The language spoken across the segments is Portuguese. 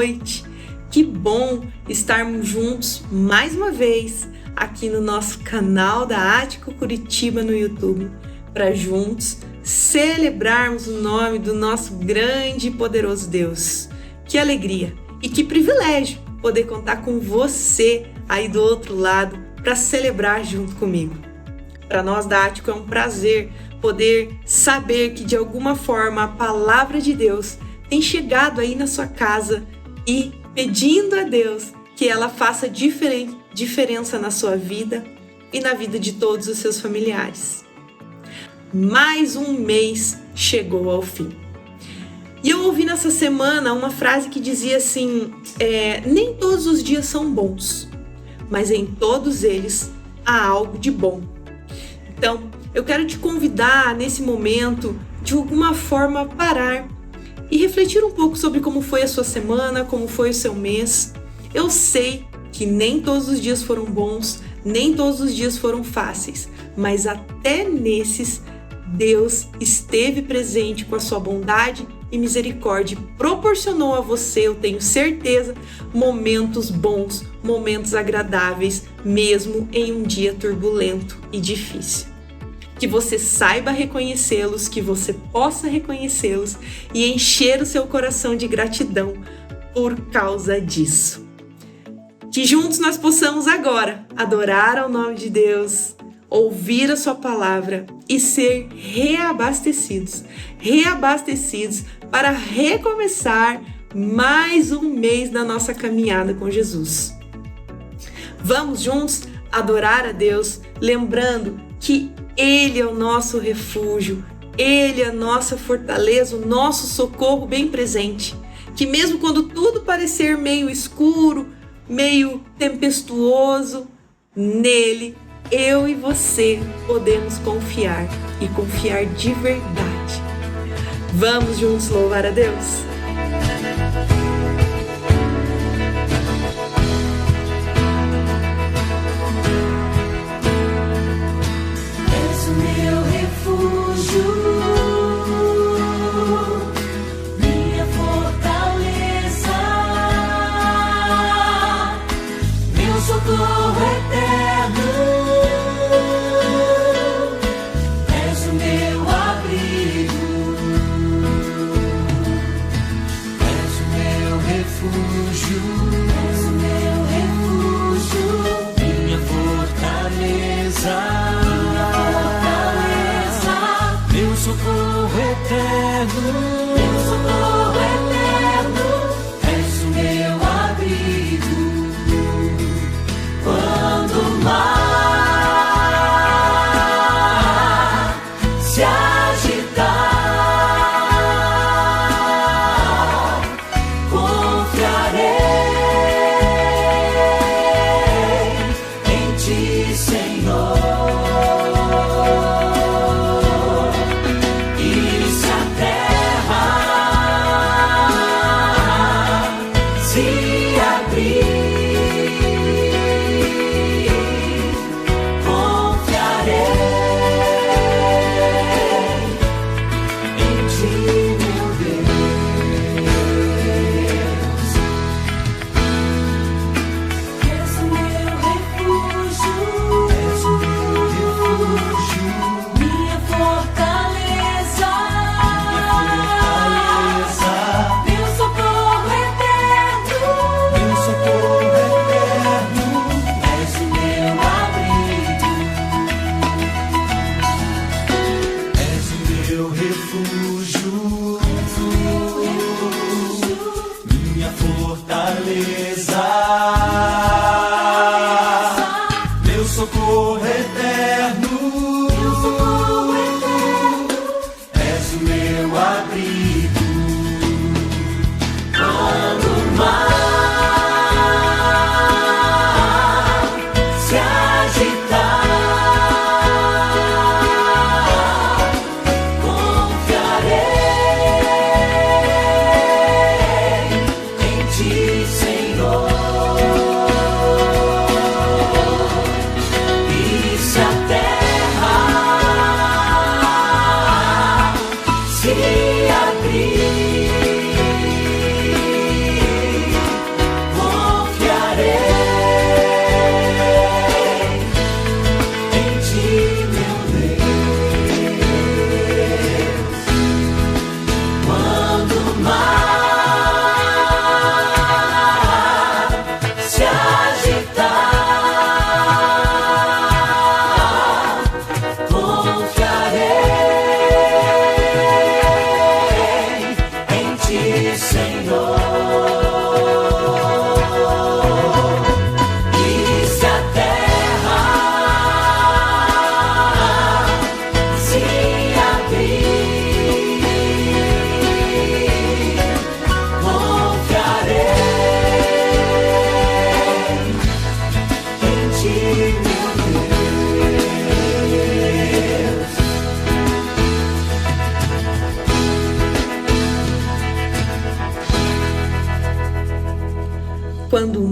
noite. Que bom estarmos juntos mais uma vez aqui no nosso canal da Ático Curitiba no YouTube, para juntos celebrarmos o nome do nosso grande e poderoso Deus. Que alegria e que privilégio poder contar com você aí do outro lado para celebrar junto comigo. Para nós da Ático é um prazer poder saber que de alguma forma a palavra de Deus tem chegado aí na sua casa e pedindo a Deus que ela faça diferença na sua vida e na vida de todos os seus familiares. Mais um mês chegou ao fim. E eu ouvi nessa semana uma frase que dizia assim, nem todos os dias são bons, mas em todos eles há algo de bom. Então, eu quero te convidar nesse momento, de alguma forma, parar e refletir um pouco sobre como foi a sua semana, como foi o seu mês. Eu sei que nem todos os dias foram bons, nem todos os dias foram fáceis, mas até nesses, Deus esteve presente com a sua bondade e misericórdia, proporcionou a você, eu tenho certeza, momentos bons, momentos agradáveis, mesmo em um dia turbulento e difícil. Que você saiba reconhecê-los, que você possa reconhecê-los e encher o seu coração de gratidão por causa disso. Que juntos nós possamos agora adorar ao nome de Deus, ouvir a sua palavra e ser reabastecidos para recomeçar mais um mês da nossa caminhada com Jesus. Vamos juntos adorar a Deus, lembrando que Ele é o nosso refúgio, Ele é a nossa fortaleza, o nosso socorro bem presente. Que mesmo quando tudo parecer meio escuro, meio tempestuoso, nele, eu e você podemos confiar e confiar de verdade. Vamos juntos louvar a Deus?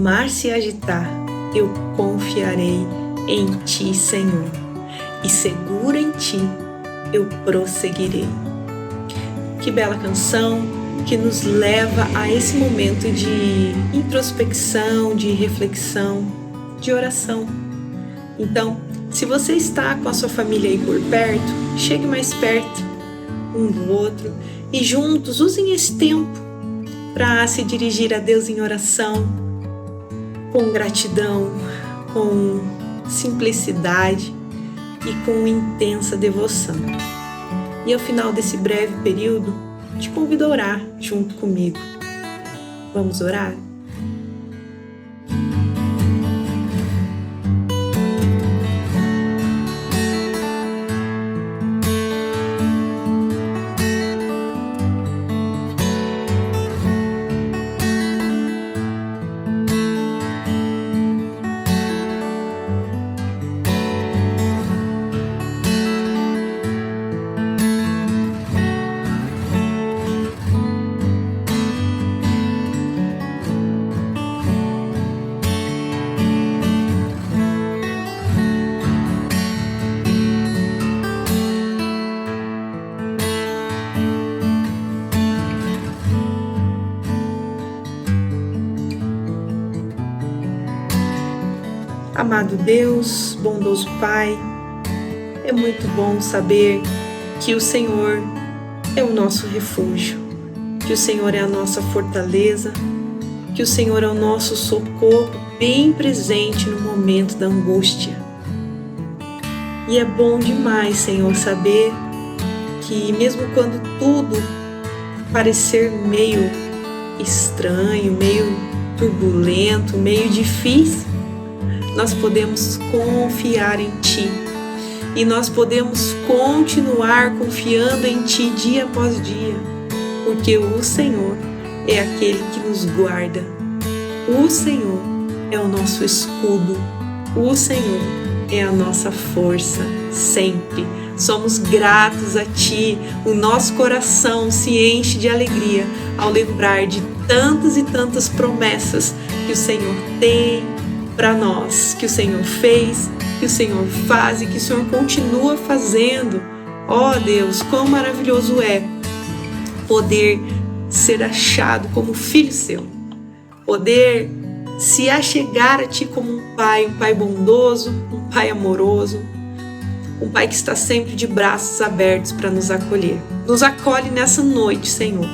mar se agitar, eu confiarei em Ti, Senhor, e seguro em Ti eu prosseguirei. Que bela canção que nos leva a esse momento de introspecção, de reflexão, de oração. Então, se você está com a sua família aí por perto, chegue mais perto um do outro e juntos usem esse tempo para se dirigir a Deus em oração, com gratidão, com simplicidade e com intensa devoção. E ao final desse breve período, te convido a orar junto comigo. Vamos orar? Amado Deus, bondoso Pai, é muito bom saber que o Senhor é o nosso refúgio, que o Senhor é a nossa fortaleza, que o Senhor é o nosso socorro bem presente no momento da angústia. E é bom demais, Senhor, saber que mesmo quando tudo parecer meio estranho, meio turbulento, meio difícil, nós podemos confiar em Ti e nós podemos continuar confiando em Ti dia após dia, porque o Senhor é aquele que nos guarda, o Senhor é o nosso escudo, o Senhor é a nossa força sempre. Somos gratos a Ti, o nosso coração se enche de alegria ao lembrar de tantas e tantas promessas que o Senhor tem para nós, que o Senhor fez, que o Senhor faz e que o Senhor continua fazendo. Ó Deus, quão maravilhoso é poder ser achado como filho seu, poder se achegar a Ti como um pai bondoso, um pai amoroso, um pai que está sempre de braços abertos para nos acolher. Nos acolhe nessa noite, Senhor,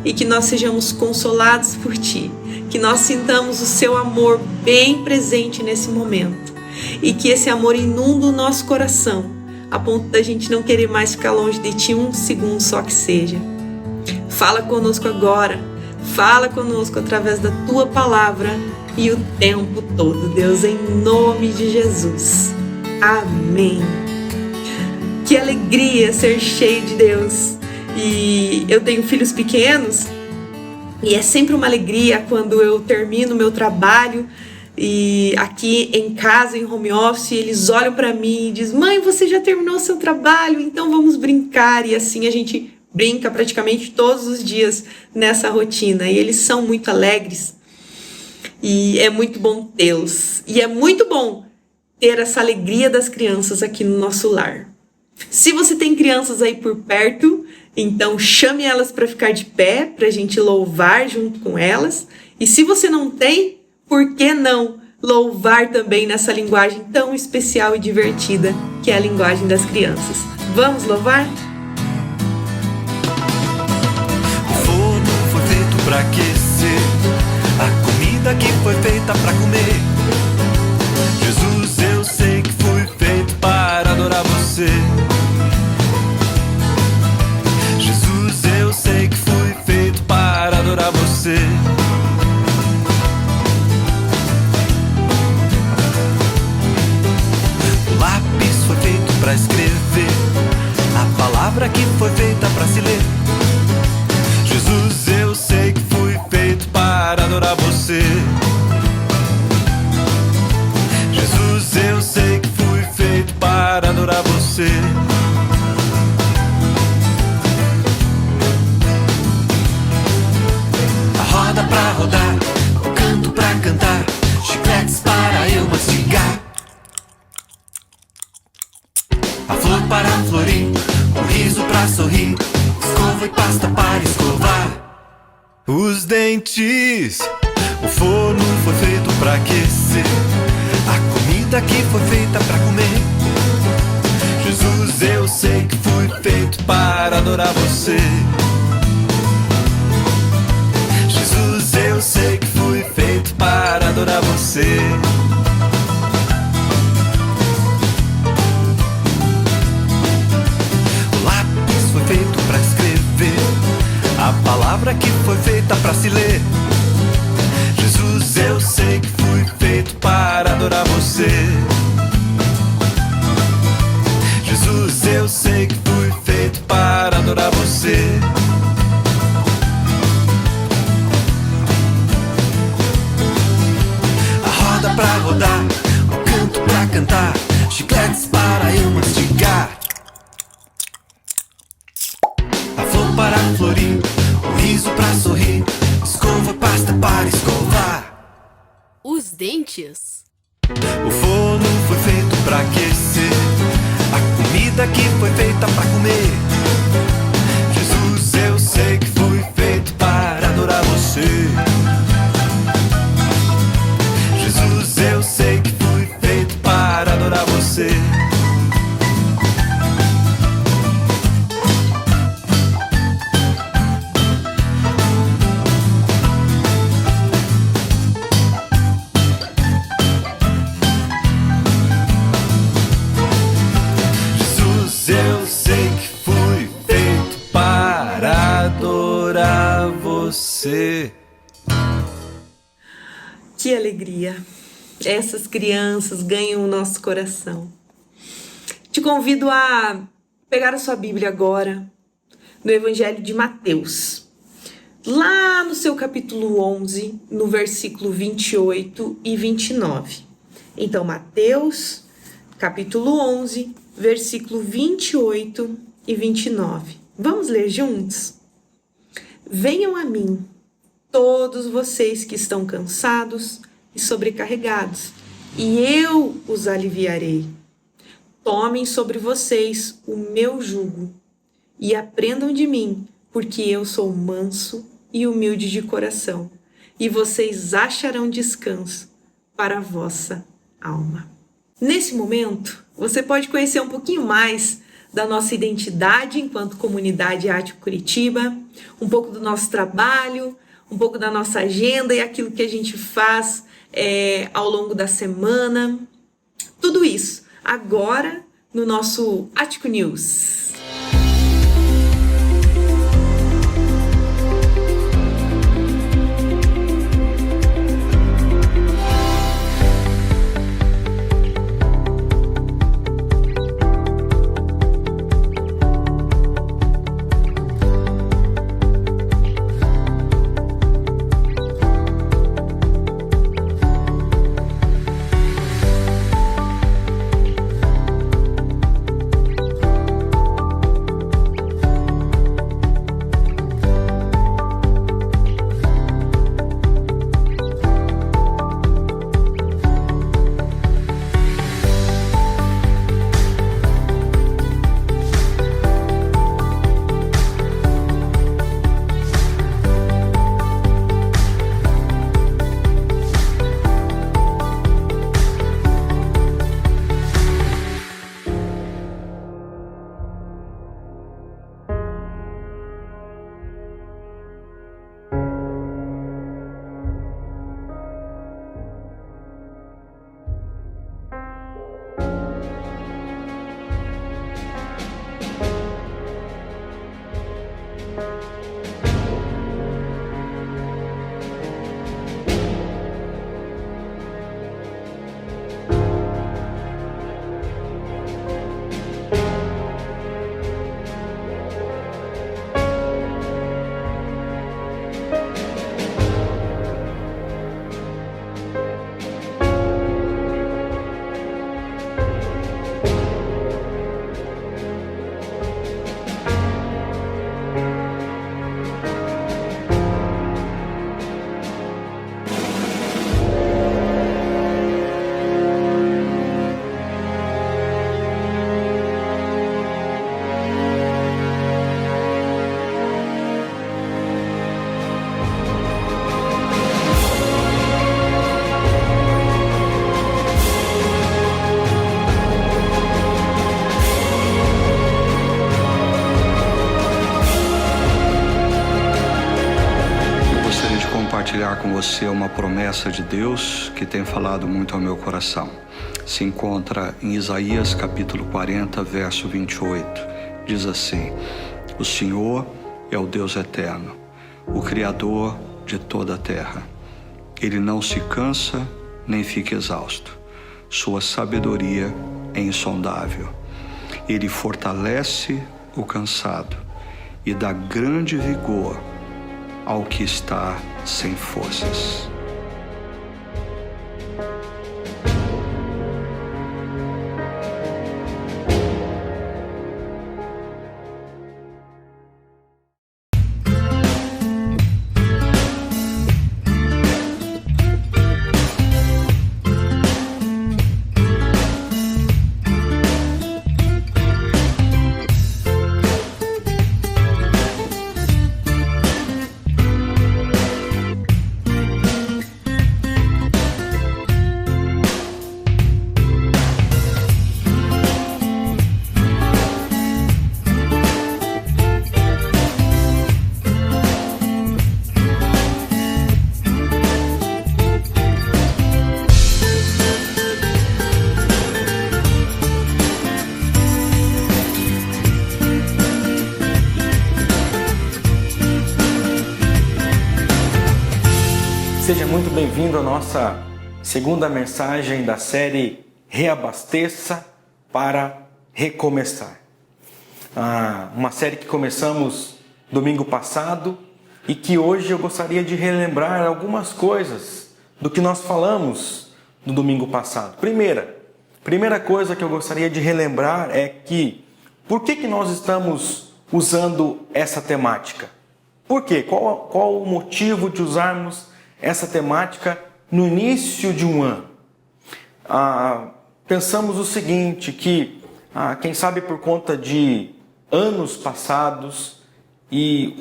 e que nós sejamos consolados por Ti, que nós sintamos o Seu amor bem presente nesse momento e que esse amor inunda o nosso coração a ponto da gente não querer mais ficar longe de Ti um segundo só que seja. Fala conosco agora, fala conosco através da Tua palavra e o tempo todo, Deus, em nome de Jesus. Amém. Que alegria ser cheio de Deus. E eu tenho filhos pequenos e é sempre uma alegria quando eu termino o meu trabalho e aqui em casa, em home office, eles olham para mim e dizem: mãe, você já terminou o seu trabalho? Então vamos brincar. E assim a gente brinca praticamente todos os dias nessa rotina e eles são muito alegres e é muito bom tê-los. E é muito bom ter essa alegria das crianças aqui no nosso lar. Se você tem crianças aí por perto, então chame elas para ficar de pé, para a gente louvar junto com elas. E se você não tem, por que não louvar também nessa linguagem tão especial e divertida que é a linguagem das crianças? Vamos louvar? O forno foi feito para aquecer a comida que foi feita para comer. Jesus, eu sei que fui feito para adorar você. Jesus, eu sei que fui feito para adorar você. O lápis foi feito para escrever a palavra que foi feita para se ler. Jesus, eu sei que fui feito para adorar você. Jesus, eu sei que fui feito para adorar você. A roda pra rodar, o canto pra cantar, a flor para florir, o riso para sorrir, escova e pasta para escovar os dentes. O forno foi feito para aquecer a comida que foi feita para comer. Jesus, eu sei que fui feito para adorar você. Jesus, eu sei que fui feito para adorar você. O lápis foi feito para escrever a palavra que foi feita para se ler. Jesus, eu sei que fui feito para adorar você. Jesus, eu sei que fui feito para adorar você. A roda pra rodar, o canto pra cantar, chicletes para eu mastigar, a flor para florir, o riso pra sorrir, escova, pasta para escovar os dentes. O forno foi feito pra aquecer a comida que foi feita pra comer. Jesus, eu sei que fui feito para adorar você. Jesus, eu sei que fui feito para adorar você. Eu sei que fui feito para adorar você. Que alegria! Essas crianças ganham o nosso coração. Te convido a pegar a sua Bíblia agora, no Evangelho de Mateus. Lá no seu capítulo 11, no versículo 28 e 29. Então, Mateus, capítulo 11, versículo 28 e 29. Vamos ler juntos? Venham a mim, todos vocês que estão cansados e sobrecarregados, e eu os aliviarei. Tomem sobre vocês o meu jugo e aprendam de mim, porque eu sou manso e humilde de coração, e vocês acharão descanso para a vossa alma. Nesse momento, você pode conhecer um pouquinho mais da nossa identidade enquanto comunidade Ático Curitiba, um pouco do nosso trabalho, um pouco da nossa agenda e aquilo que a gente faz ao longo da semana. Tudo isso agora no nosso Ático News. com você uma promessa de Deus que tem falado muito ao meu coração. Se encontra em Isaías capítulo 40, verso 28. Diz assim: o Senhor é o Deus eterno, o Criador de toda a terra. Ele não se cansa nem fica exausto. Sua sabedoria é insondável. Ele fortalece o cansado e dá grande vigor ao que está sem forças. Seja muito bem-vindo à nossa segunda mensagem da série Reabasteça para Recomeçar. Uma série que começamos domingo passado e que hoje eu gostaria de relembrar algumas coisas do que nós falamos no domingo passado. Primeira coisa que eu gostaria de relembrar é que por que nós estamos usando essa temática? Por quê? Qual o motivo de usarmos essa temática no início de um ano? Pensamos o seguinte, que quem sabe por conta de anos passados e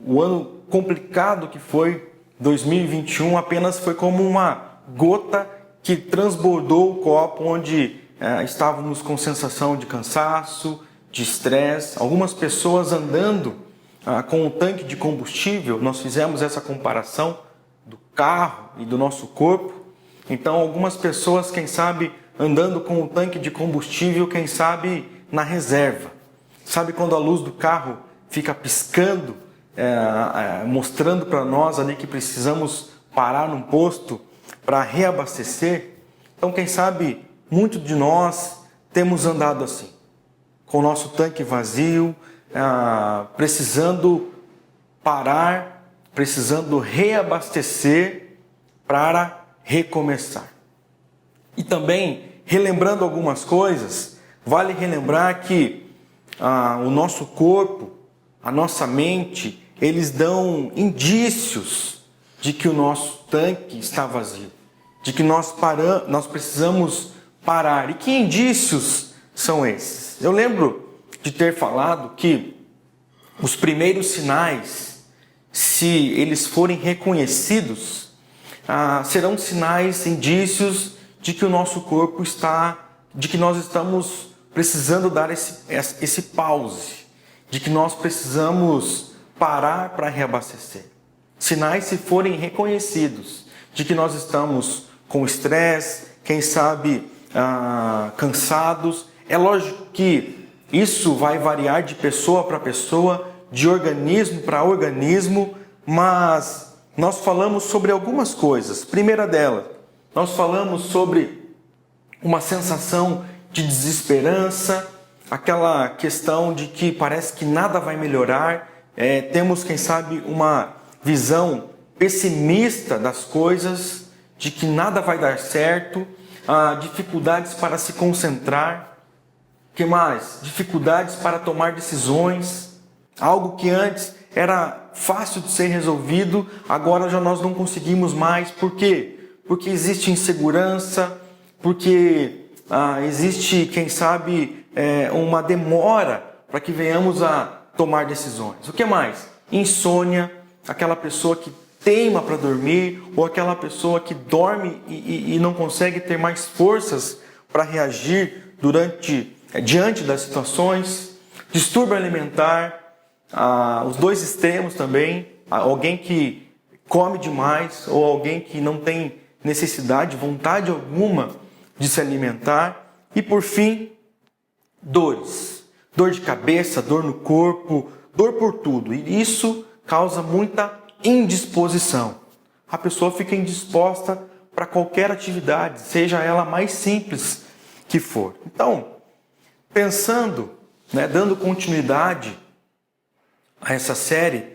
o ano complicado que foi 2021 apenas foi como uma gota que transbordou o copo, onde estávamos com sensação de cansaço, de estresse, algumas pessoas andando com um tanque de combustível. Nós fizemos essa comparação do carro e do nosso corpo. Então algumas pessoas, quem sabe, andando com o tanque de combustível, quem sabe na reserva. Sabe quando a luz do carro fica piscando, mostrando para nós ali que precisamos parar num posto para reabastecer? Então quem sabe, muitos de nós temos andado assim, com o nosso tanque vazio, precisando parar, precisando reabastecer para recomeçar. E também, relembrando algumas coisas, vale relembrar que o nosso corpo, a nossa mente, eles dão indícios de que o nosso tanque está vazio, de que nós precisamos parar. E que indícios são esses? Eu lembro de ter falado que os primeiros sinais, se eles forem reconhecidos, serão sinais, indícios de que o nosso corpo de que nós estamos precisando dar esse pause, de que nós precisamos parar para reabastecer. Sinais, se forem reconhecidos, de que nós estamos com estresse, quem sabe cansados. É lógico que isso vai variar de pessoa para pessoa, de organismo para organismo, mas nós falamos sobre algumas coisas. Primeira delas, nós falamos sobre uma sensação de desesperança, aquela questão de que parece que nada vai melhorar, temos, quem sabe, uma visão pessimista das coisas, de que nada vai dar certo, dificuldades para se concentrar. Que mais? Dificuldades para tomar decisões. Algo que antes era fácil de ser resolvido, agora já nós não conseguimos mais. Por quê? Porque existe insegurança, porque existe, quem sabe, uma demora para que venhamos a tomar decisões. O que mais? Insônia, aquela pessoa que teima para dormir, ou aquela pessoa que dorme e não consegue ter mais forças para reagir diante das situações. Distúrbio alimentar, os dois extremos também, alguém que come demais ou alguém que não tem necessidade, vontade alguma de se alimentar. E por fim, dores. Dor de cabeça, dor no corpo, dor por tudo. E isso causa muita indisposição. A pessoa fica indisposta para qualquer atividade, seja ela mais simples que for. Então, pensando, dando continuidade a essa série,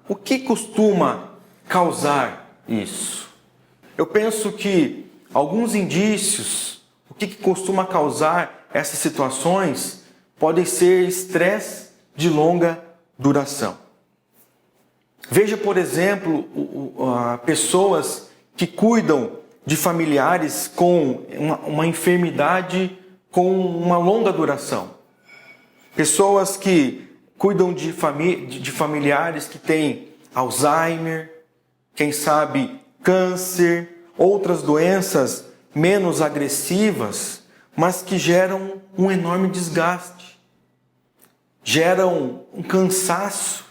o que costuma causar isso? Eu penso que alguns indícios, o que costuma causar essas situações, podem ser estresse de longa duração. Veja, por exemplo, pessoas que cuidam de familiares com uma enfermidade com uma longa duração. Pessoas que cuidam de familiares que têm Alzheimer, quem sabe câncer, outras doenças menos agressivas, mas que geram um enorme desgaste, geram um cansaço.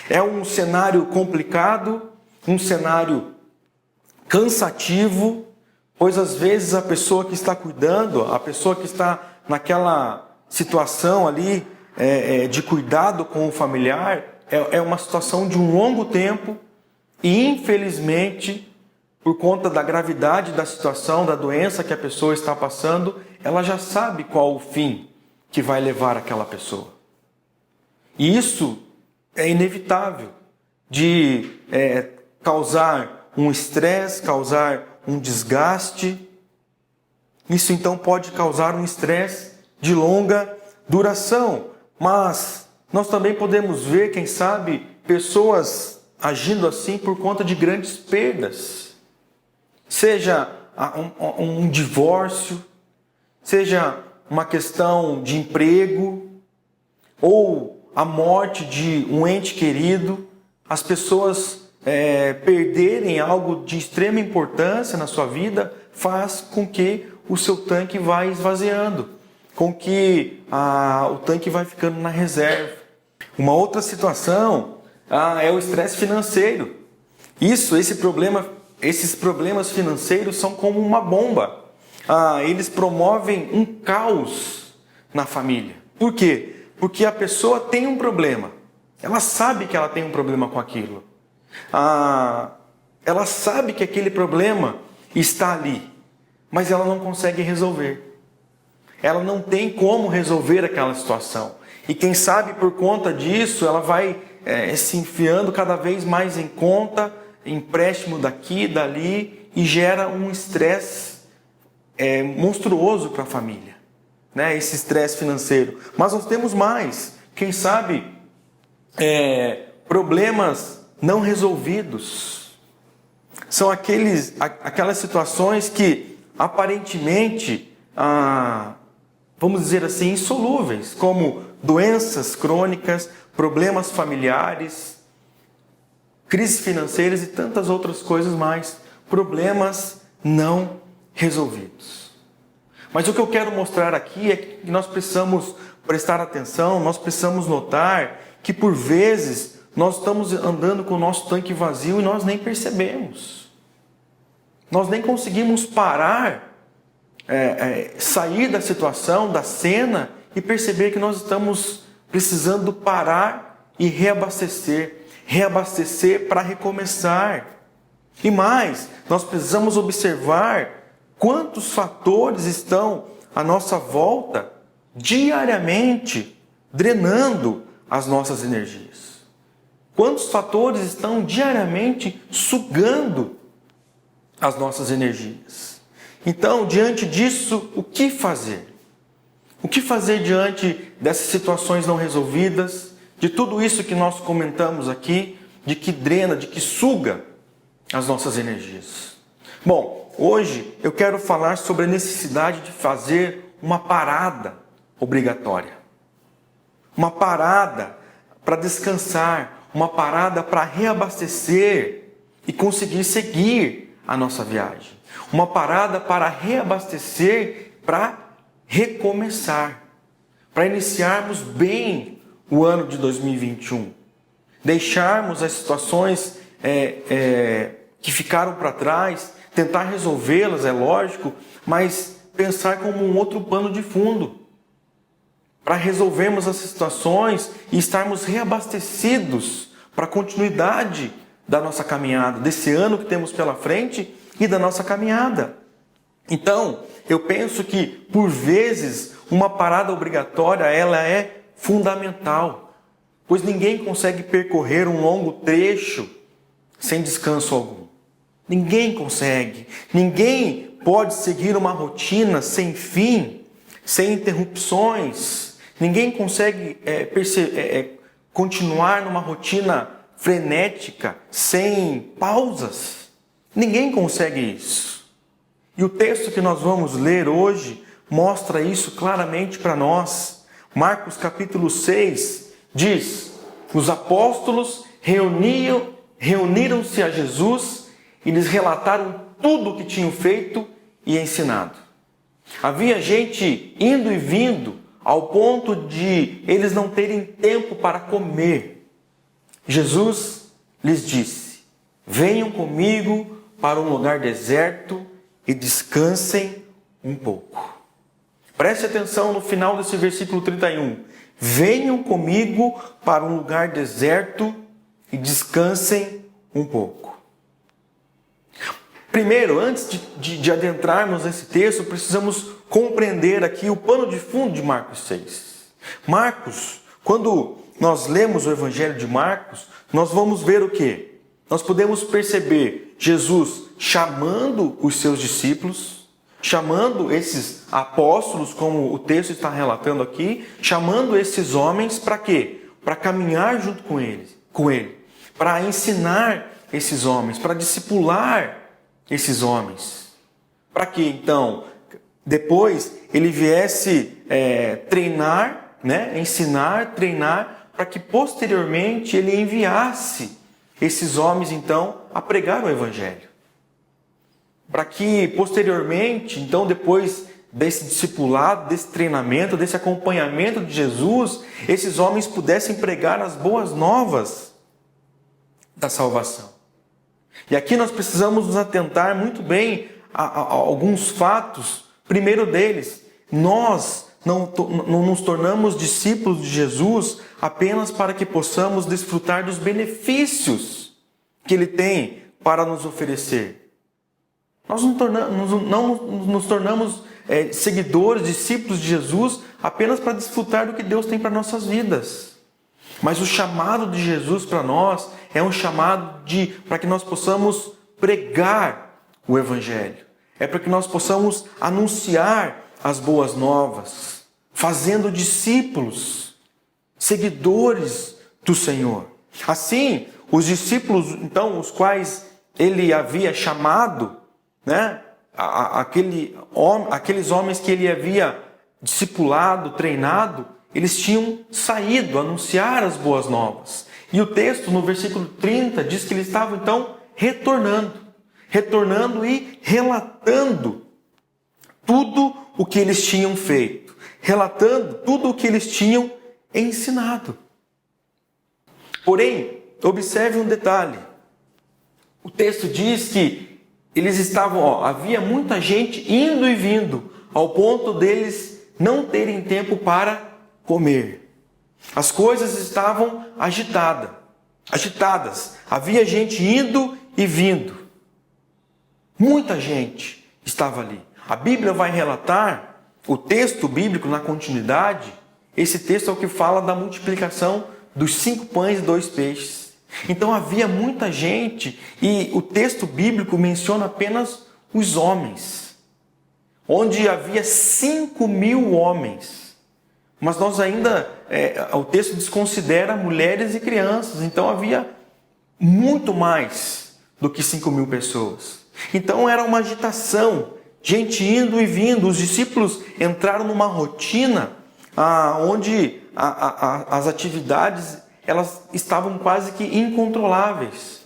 É um cenário complicado, um cenário cansativo, pois às vezes a pessoa que está cuidando, a pessoa que está naquela situação ali de cuidado com o familiar, é uma situação de um longo tempo e infelizmente, por conta da gravidade da situação, da doença que a pessoa está passando, ela já sabe qual o fim que vai levar aquela pessoa. E isso é inevitável de causar um estresse, causar um desgaste. Isso então pode causar um estresse de longa duração. Mas nós também podemos ver, quem sabe, pessoas agindo assim por conta de grandes perdas. Seja um divórcio, seja uma questão de emprego, ou a morte de um ente querido. As pessoas perderem algo de extrema importância na sua vida faz com que o seu tanque vá esvaziando, com que o tanque vai ficando na reserva. Uma outra situação é o estresse financeiro. Esses problemas financeiros são como uma bomba. Eles promovem um caos na família. Por quê? Porque a pessoa tem um problema. Ela sabe que ela tem um problema com aquilo. Ela sabe que aquele problema está ali, mas ela não consegue resolver. Ela não tem como resolver aquela situação. E quem sabe por conta disso, ela vai se enfiando cada vez mais em conta, empréstimo daqui, dali, e gera um estresse monstruoso para a família. Esse estresse financeiro. Mas nós temos mais. Quem sabe problemas não resolvidos. São aquelas situações que aparentemente, vamos dizer assim, insolúveis, como doenças crônicas, problemas familiares, crises financeiras e tantas outras coisas mais. Problemas não resolvidos. Mas o que eu quero mostrar aqui é que nós precisamos prestar atenção, nós precisamos notar que por vezes nós estamos andando com o nosso tanque vazio e nós nem percebemos. Nós nem conseguimos parar, sair da situação, da cena e perceber que nós estamos precisando parar e reabastecer para recomeçar. E mais, nós precisamos observar quantos fatores estão à nossa volta diariamente drenando as nossas energias. Quantos fatores estão diariamente sugando as nossas energias. Então, diante disso, o que fazer? O que fazer diante dessas situações não resolvidas, de tudo isso que nós comentamos aqui, de que drena, de que suga as nossas energias? Bom, hoje eu quero falar sobre a necessidade de fazer uma parada obrigatória. Uma parada para descansar, uma parada para reabastecer e conseguir seguir a nossa viagem. Uma parada para reabastecer, para recomeçar, para iniciarmos bem o ano de 2021. Deixarmos as situações que ficaram para trás, tentar resolvê-las, é lógico, mas pensar como um outro pano de fundo, para resolvermos as situações e estarmos reabastecidos para a continuidade da nossa caminhada, desse ano que temos pela frente e da nossa caminhada. Então, eu penso que, por vezes, uma parada obrigatória, ela é fundamental, pois ninguém consegue percorrer um longo trecho sem descanso algum. Ninguém consegue. Ninguém pode seguir uma rotina sem fim, sem interrupções. Ninguém consegue continuar numa rotina frenética, sem pausas. Ninguém consegue isso. E o texto que nós vamos ler hoje mostra isso claramente para nós. Marcos capítulo 6 diz: os apóstolos reuniram-se a Jesus e lhes relataram tudo o que tinham feito e ensinado. Havia gente indo e vindo ao ponto de eles não terem tempo para comer. Jesus lhes disse: venham comigo para um lugar deserto e descansem um pouco. Preste atenção no final desse versículo 31. Venham comigo para um lugar deserto e descansem um pouco. Primeiro, antes de adentrarmos nesse texto, precisamos compreender aqui o pano de fundo de Marcos 6. Marcos, quando nós lemos o Evangelho de Marcos, nós vamos ver o quê? Nós podemos perceber Jesus chamando os seus discípulos, chamando esses apóstolos, como o texto está relatando aqui, chamando esses homens para quê? Para caminhar junto com ele, para ensinar esses homens, para discipular esses homens. Para que então, depois, ele viesse treinar, ensinar, treinar, para que posteriormente ele enviasse esses homens então a pregar o Evangelho. Para que posteriormente, então depois desse discipulado, desse treinamento, desse acompanhamento de Jesus, esses homens pudessem pregar as boas novas da salvação. E aqui nós precisamos nos atentar muito bem a alguns fatos. Primeiro deles, nós não nos tornamos discípulos de Jesus apenas para que possamos desfrutar dos benefícios que Ele tem para nos oferecer. Nós não nos tornamos seguidores, discípulos de Jesus apenas para desfrutar do que Deus tem para nossas vidas. Mas o chamado de Jesus para nós é um chamado para que nós possamos pregar o Evangelho. É para que nós possamos anunciar as boas novas, fazendo discípulos, seguidores do Senhor. Assim, os discípulos, então, os quais Ele havia chamado, aqueles homens que Ele havia discipulado, treinado, eles tinham saído a anunciar as boas novas. E o texto, no versículo 30, diz que eles estavam, então, retornando e relatando tudo o que eles tinham feito, relatando tudo o que eles tinham ensinado. Porém, observe um detalhe. O texto diz que eles estavam, havia muita gente indo e vindo, ao ponto deles não terem tempo para comer. As coisas estavam agitadas. Havia gente indo e vindo. Muita gente estava ali. A Bíblia vai relatar, o texto bíblico na continuidade, esse texto é o que fala da multiplicação dos 5 pães e 2 peixes. Então havia muita gente e o texto bíblico menciona apenas os homens, onde havia 5.000 homens. Mas nós ainda, o texto desconsidera mulheres e crianças, então havia muito mais do que 5.000 pessoas. Então era uma agitação, gente indo e vindo. Os discípulos entraram numa rotina onde as atividades elas estavam quase que incontroláveis.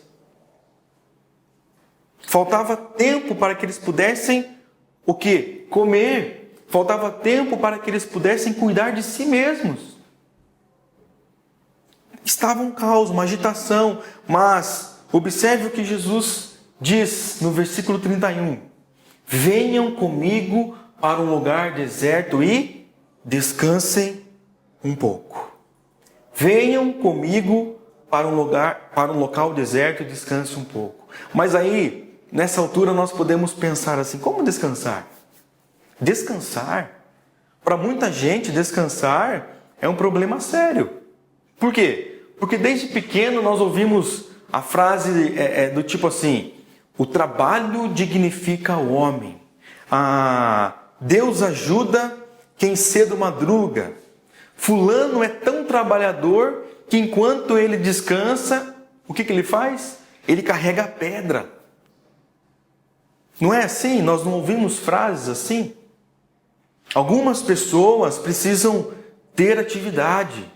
Faltava tempo para que eles pudessem o quê? Comer. Faltava tempo para que eles pudessem cuidar de si mesmos. Estava um caos, uma agitação, mas observe o que Jesus diz no versículo 31. Venham comigo para um lugar deserto e descansem um pouco. Venham comigo para um local deserto e descansem um pouco. Mas aí, nessa altura, nós podemos pensar assim, como descansar? Descansar? Para muita gente, descansar é um problema sério. Por quê? Porque desde pequeno nós ouvimos a frase do tipo assim, o trabalho dignifica o homem. Deus ajuda quem cedo madruga. Fulano é tão trabalhador que enquanto ele descansa, o que ele faz? Ele carrega a pedra. Não é assim? Nós não ouvimos frases assim? Algumas pessoas precisam ter atividade,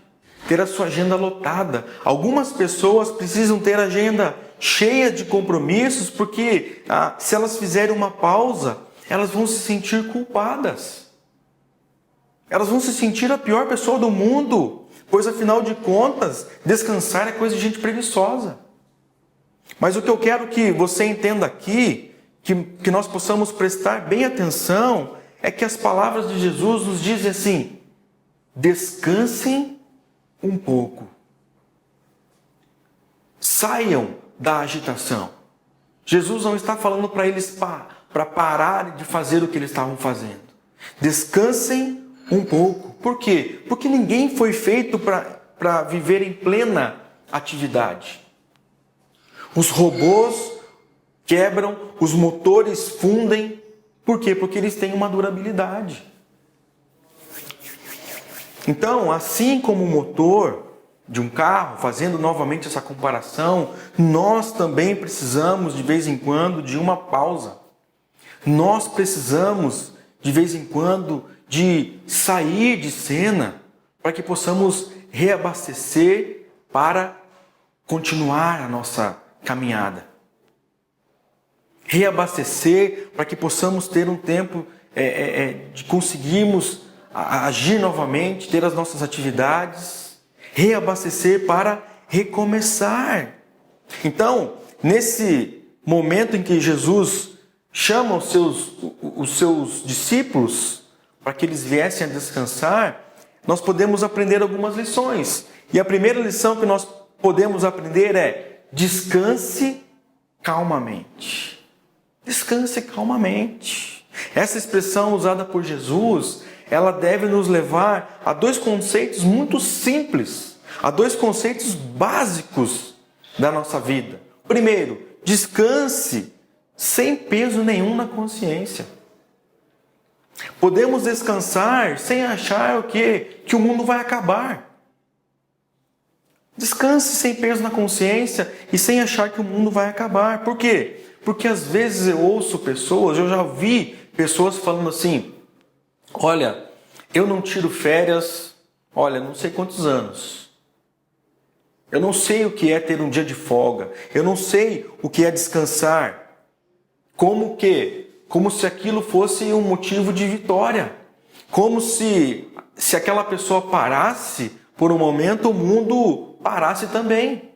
ter a sua agenda lotada. Algumas pessoas precisam ter a agenda cheia de compromissos, porque se elas fizerem uma pausa, elas vão se sentir culpadas. Elas vão se sentir a pior pessoa do mundo, pois afinal de contas, descansar é coisa de gente preguiçosa. Mas o que eu quero que você entenda aqui, que nós possamos prestar bem atenção, é que as palavras de Jesus nos dizem assim, descansem um pouco. Saiam da agitação. Jesus não está falando para eles para pararem de fazer o que eles estavam fazendo. Descansem um pouco. Por quê? Porque ninguém foi feito para viver em plena atividade. Os robôs quebram, os motores fundem. Por quê? Porque eles têm uma durabilidade. Então, assim como o motor de um carro, fazendo novamente essa comparação, nós também precisamos de vez em quando de uma pausa. Nós precisamos de vez em quando de sair de cena para que possamos reabastecer para continuar a nossa caminhada. Reabastecer para que possamos ter um tempo de conseguirmos agir novamente, ter as nossas atividades, reabastecer para recomeçar. Então, nesse momento em que Jesus chama os seus discípulos para que eles viessem a descansar, nós podemos aprender algumas lições. E a primeira lição que nós podemos aprender é: descanse calmamente. Descanse calmamente. Essa expressão usada por Jesus, ela deve nos levar a dois conceitos muito simples, a dois conceitos básicos da nossa vida. Primeiro, descanse sem peso nenhum na consciência. Podemos descansar sem achar o quê? Que o mundo vai acabar. Descanse sem peso na consciência e sem achar que o mundo vai acabar. Por quê? Porque às vezes eu ouço pessoas, eu já vi pessoas falando assim, olha, eu não tiro férias, olha, não sei quantos anos. Eu não sei o que é ter um dia de folga. Eu não sei o que é descansar. Como se aquilo fosse um motivo de vitória. Como se aquela pessoa parasse por um momento, o mundo parasse também.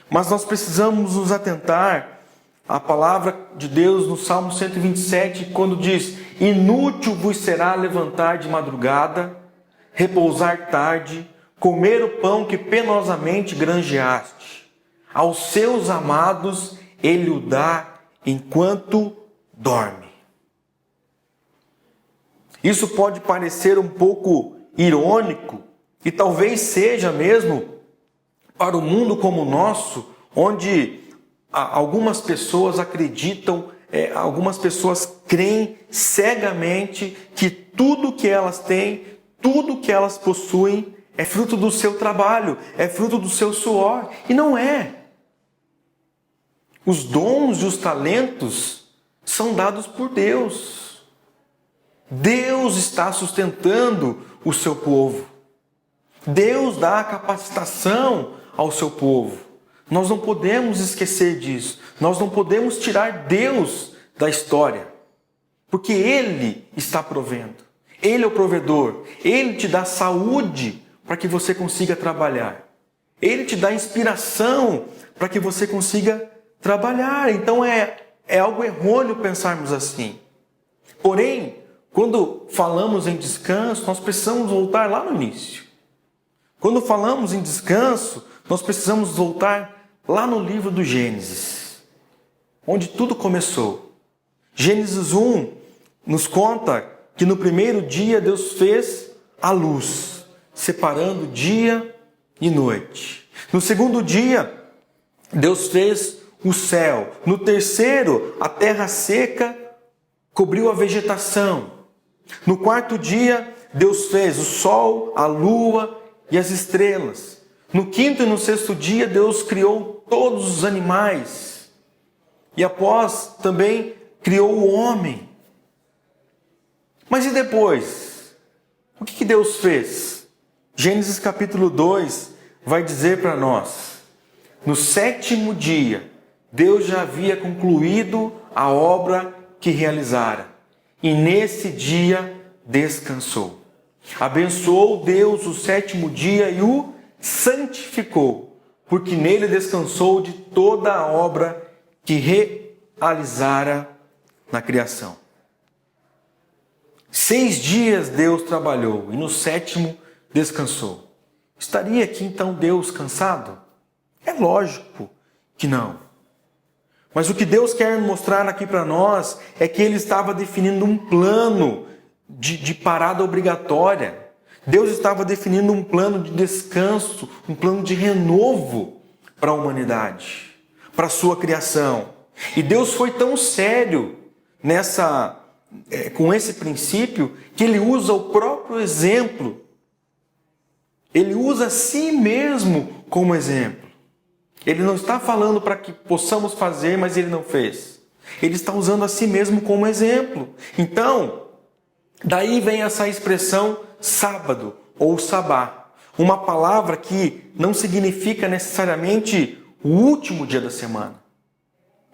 Mas nós precisamos nos atentar à palavra de Deus no Salmo 127, quando diz: inútil vos será levantar de madrugada, repousar tarde, comer o pão que penosamente granjeaste. Aos seus amados ele o dá enquanto dorme. Isso pode parecer um pouco irônico, e talvez seja mesmo para um mundo como o nosso, onde algumas pessoas acreditam, algumas pessoas creem cegamente que tudo que elas têm, tudo que elas possuem é fruto do seu trabalho, é fruto do seu suor. E não é. Os dons e os talentos são dados por Deus. Deus está sustentando o seu povo. Deus dá a capacitação ao seu povo. Nós não podemos esquecer disso. Nós não podemos tirar Deus da história. Porque Ele está provendo. Ele é o provedor. Ele te dá saúde para que você consiga trabalhar. Ele te dá inspiração para que você consiga trabalhar. Então é algo errôneo pensarmos assim. Porém, quando falamos em descanso, nós precisamos voltar lá no início. Quando falamos em descanso, nós precisamos voltar lá no livro do Gênesis, onde tudo começou. Gênesis 1 nos conta que no primeiro dia Deus fez a luz, separando dia e noite. No segundo dia, Deus fez o céu. No terceiro, a terra seca cobriu a vegetação. No quarto dia, Deus fez o sol, a lua e as estrelas. No quinto e no sexto dia, Deus criou todos os animais. E após, também criou o homem. Mas e depois? O que Deus fez? Gênesis capítulo 2 vai dizer para nós: no sétimo dia, Deus já havia concluído a obra que realizara. E nesse dia descansou. Abençoou Deus o sétimo dia e o santificou, porque nele descansou de toda a obra que realizara na criação. 6 dias Deus trabalhou e no sétimo descansou. Estaria aqui então Deus cansado? É lógico que não. Mas o que Deus quer mostrar aqui para nós é que Ele estava definindo um plano de parada obrigatória. Deus estava definindo um plano de descanso, um plano de renovo para a humanidade, para a sua criação. E Deus foi tão sério com esse princípio que Ele usa o próprio exemplo. Ele usa a si mesmo como exemplo. Ele não está falando para que possamos fazer, mas Ele não fez. Ele está usando a si mesmo como exemplo. Então, daí vem essa expressão sábado ou sabá. Uma palavra que não significa necessariamente o último dia da semana.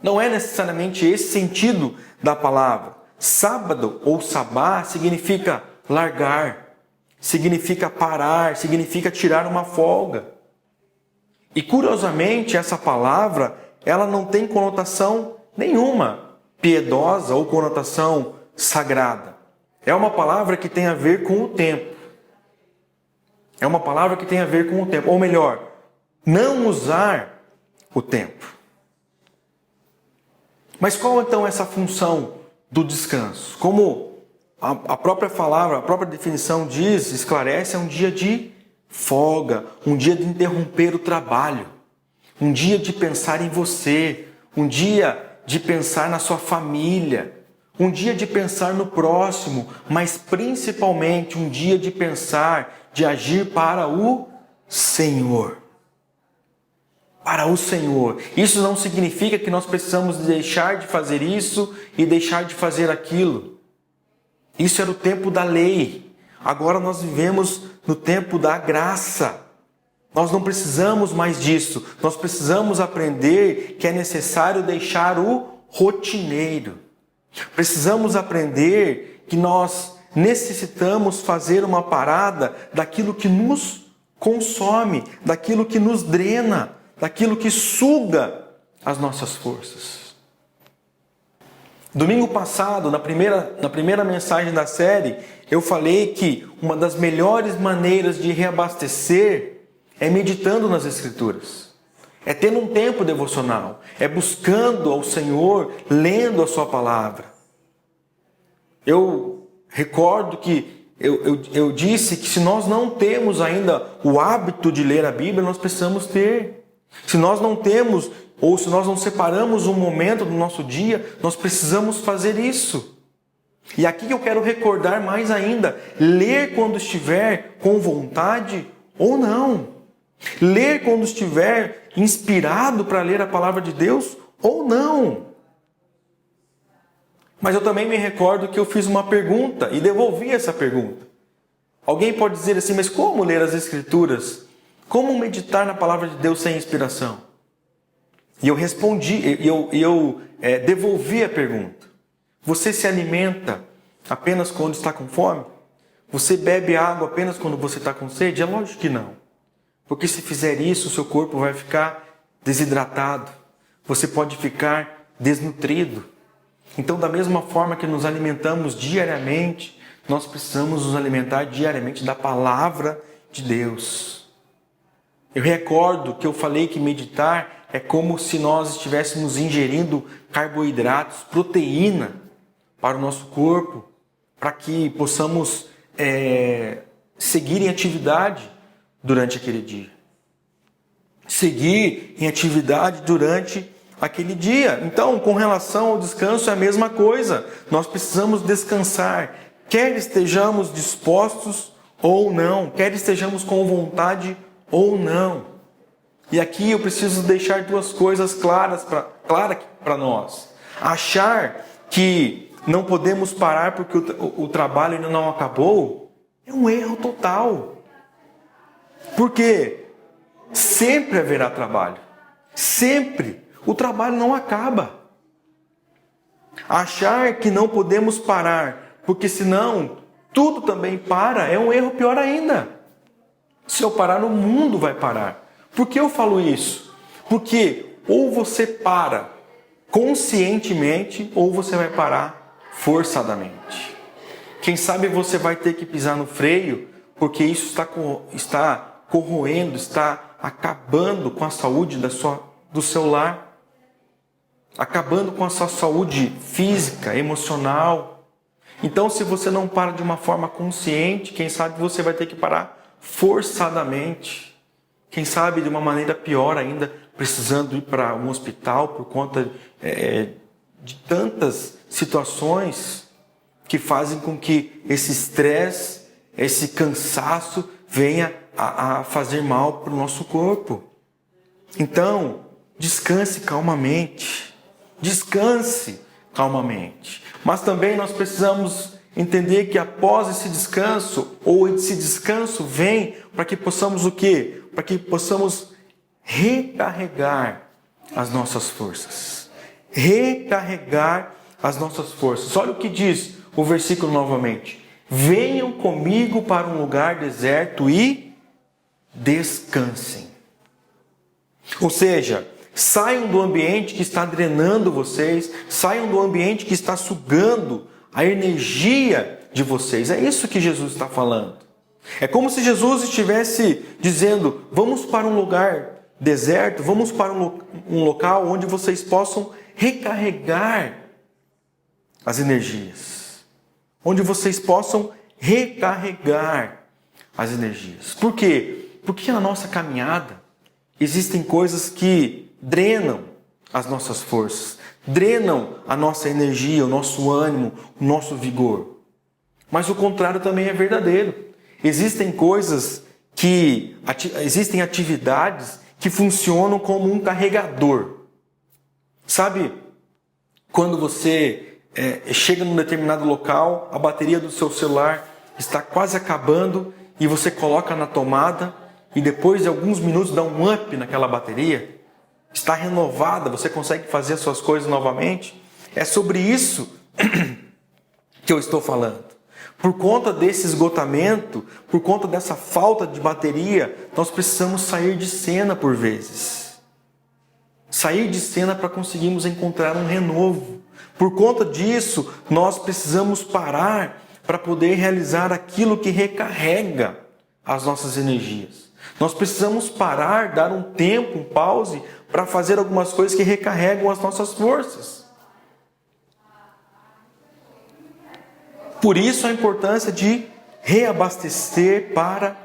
Não é necessariamente esse sentido da palavra. Sábado ou sabá significa largar, significa parar, significa tirar uma folga. E curiosamente essa palavra, ela não tem conotação nenhuma piedosa ou conotação sagrada. É uma palavra que tem a ver com o tempo. É uma palavra que tem a ver com o tempo. Ou melhor, não usar o tempo. Mas qual então é essa função do descanso? Como a própria palavra, a própria definição diz, esclarece, é um dia de folga, um dia de interromper o trabalho, um dia de pensar em você, um dia de pensar na sua família, um dia de pensar no próximo, mas principalmente um dia de pensar, de agir para o Senhor. Para o Senhor. Isso não significa que nós precisamos deixar de fazer isso e deixar de fazer aquilo. Isso era o tempo da lei. Agora nós vivemos no tempo da graça. Nós não precisamos mais disso. Nós precisamos aprender que é necessário deixar o rotineiro. Precisamos aprender que nós necessitamos fazer uma parada daquilo que nos consome, daquilo que nos drena, daquilo que suga as nossas forças. Domingo passado, na primeira mensagem da série, eu falei que uma das melhores maneiras de reabastecer é meditando nas Escrituras. É tendo um tempo devocional. É buscando ao Senhor, lendo a sua palavra. Eu recordo que eu disse que se nós não temos ainda o hábito de ler a Bíblia, nós precisamos ter. Se nós não temos, ou se nós não separamos um momento do nosso dia, nós precisamos fazer isso. E aqui eu quero recordar mais ainda, ler quando estiver com vontade ou não. Ler quando estiver inspirado para ler a palavra de Deus ou não. Mas eu também me recordo que eu fiz uma pergunta e devolvi essa pergunta. Alguém pode dizer assim, mas como ler as Escrituras? Como meditar na palavra de Deus sem inspiração? E eu respondi, eu devolvi a pergunta. Você se alimenta apenas quando está com fome? Você bebe água apenas quando você está com sede? É lógico que não. Porque se fizer isso, o seu corpo vai ficar desidratado. Você pode ficar desnutrido. Então, da mesma forma que nos alimentamos diariamente, nós precisamos nos alimentar diariamente da palavra de Deus. Eu recordo que eu falei que meditar é como se nós estivéssemos ingerindo carboidratos, proteína para o nosso corpo, para que possamos seguir em atividade durante aquele dia. Seguir em atividade durante aquele dia. Então, com relação ao descanso, é a mesma coisa. Nós precisamos descansar, quer estejamos dispostos ou não, quer estejamos com vontade ou não. E aqui eu preciso deixar duas coisas claras para nós. Achar que não podemos parar porque o trabalho ainda não acabou é um erro total. Porque sempre haverá trabalho. Sempre. O trabalho não acaba. Achar que não podemos parar, porque senão tudo também para, é um erro pior ainda. Se eu parar, o mundo vai parar. Por que eu falo isso? Porque ou você para conscientemente, ou você vai parar forçadamente. Quem sabe você vai ter que pisar no freio, porque isso está corroendo, está acabando com a saúde do seu lar. Acabando com a sua saúde física, emocional. Então, se você não para de uma forma consciente, quem sabe você vai ter que parar forçadamente. Quem sabe de uma maneira pior ainda, precisando ir para um hospital por conta de tantas situações que fazem com que esse estresse, esse cansaço venha a fazer mal para o nosso corpo. Então, descanse calmamente. Descanse calmamente. Mas também nós precisamos entender que após esse descanso, ou esse descanso vem para que possamos o quê? Para que possamos recarregar as nossas forças. Recarregar as nossas forças. Olha o que diz o versículo novamente. Venham comigo para um lugar deserto e descansem. Ou seja, saiam do ambiente que está drenando vocês, saiam do ambiente que está sugando a energia de vocês. É isso que Jesus está falando. É como se Jesus estivesse dizendo, vamos para um lugar deserto, vamos para um local onde vocês possam recarregar as energias. Onde vocês possam recarregar as energias. Por quê? Porque na nossa caminhada existem coisas que drenam as nossas forças, drenam a nossa energia, o nosso ânimo, o nosso vigor. Mas o contrário também é verdadeiro. Existem existem atividades que funcionam como um carregador. Sabe, quando você chega num determinado local, a bateria do seu celular está quase acabando e você coloca na tomada e depois de alguns minutos dá um up naquela bateria, está renovada, você consegue fazer as suas coisas novamente. É sobre isso que eu estou falando. Por conta desse esgotamento, por conta dessa falta de bateria, nós precisamos sair de cena por vezes. Sair de cena para conseguirmos encontrar um renovo. Por conta disso, nós precisamos parar para poder realizar aquilo que recarrega as nossas energias. Nós precisamos parar, dar um tempo, um pause, para fazer algumas coisas que recarregam as nossas forças. Por isso a importância de reabastecer para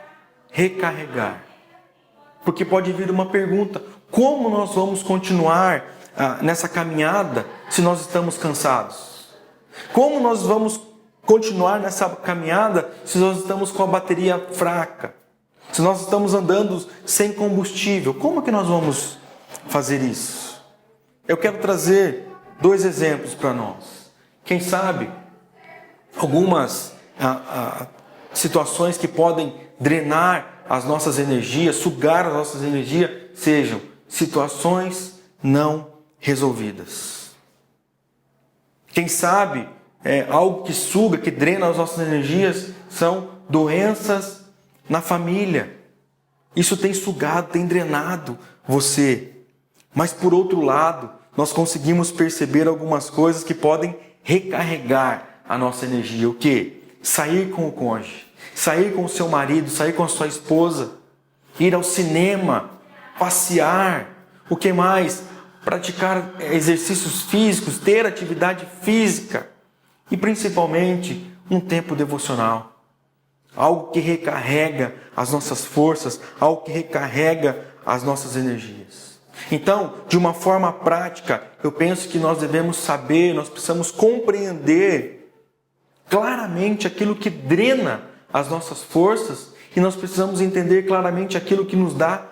recarregar. Porque pode vir uma pergunta, como nós vamos continuar nessa caminhada se nós estamos cansados? Como nós vamos continuar nessa caminhada se nós estamos com a bateria fraca? Se nós estamos andando sem combustível, como que nós vamos fazer isso? Eu quero trazer 2 exemplos para nós. Quem sabe algumas situações que podem drenar as nossas energias, sugar as nossas energias, sejam situações não resolvidas. Quem sabe algo que suga, que drena as nossas energias, são doenças na família. Isso tem sugado, tem drenado você. Mas por outro lado, nós conseguimos perceber algumas coisas que podem recarregar a nossa energia. O quê? Sair com o cônjuge, sair com o seu marido, sair com a sua esposa, ir ao cinema, passear. O que mais? Praticar exercícios físicos, ter atividade física e principalmente um tempo devocional. Algo que recarrega as nossas forças, algo que recarrega as nossas energias. Então, de uma forma prática, eu penso que nós devemos saber, nós precisamos compreender claramente aquilo que drena as nossas forças e nós precisamos entender claramente aquilo que nos dá